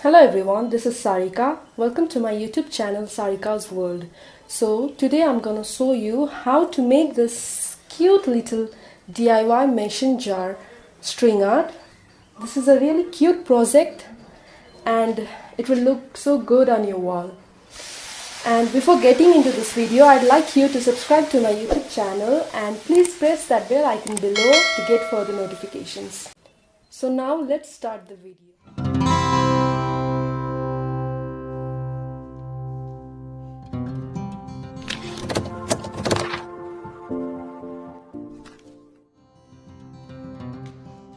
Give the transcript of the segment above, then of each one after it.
Hello everyone, this is Sarika. Welcome to my YouTube channel Sarika's World. So today I'm gonna show you how to make this cute little DIY mason jar string art. This is a really cute project and it will look so good on your wall. And before getting into this video, I'd like you to subscribe to my YouTube channel and please press that bell icon below to get further notifications. So now let's start the video.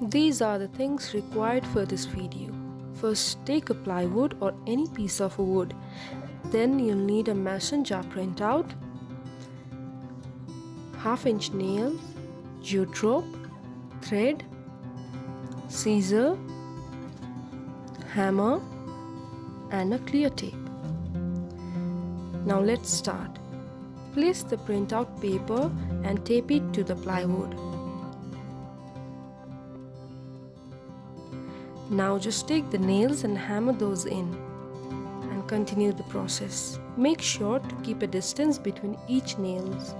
These are the things required for this video. First, take a plywood or any piece of wood. Then you'll need a mason jar printout, half-inch nails, jute rope, thread, scissor, hammer and a clear tape. Now let's start. Place the printout paper and tape it to the plywood. Now just take the nails and hammer those in and continue the process. Make sure to keep a distance between each nails.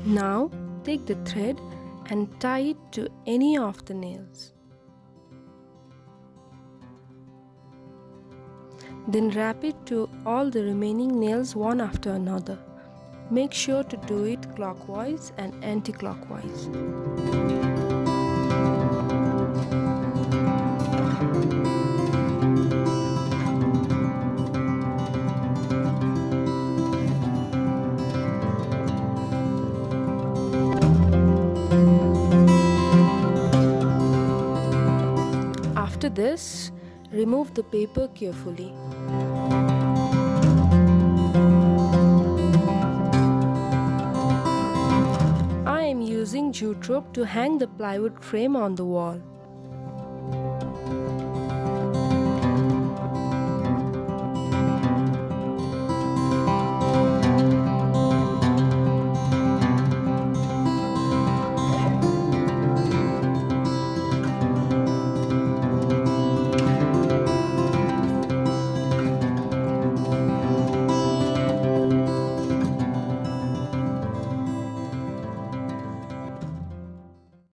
Now take the thread and tie it to any of the nails. Then wrap it to all the remaining nails one after another. Make sure to do it clockwise and anti-clockwise. After this, remove the paper carefully. I am using jute rope to hang the plywood frame on the wall.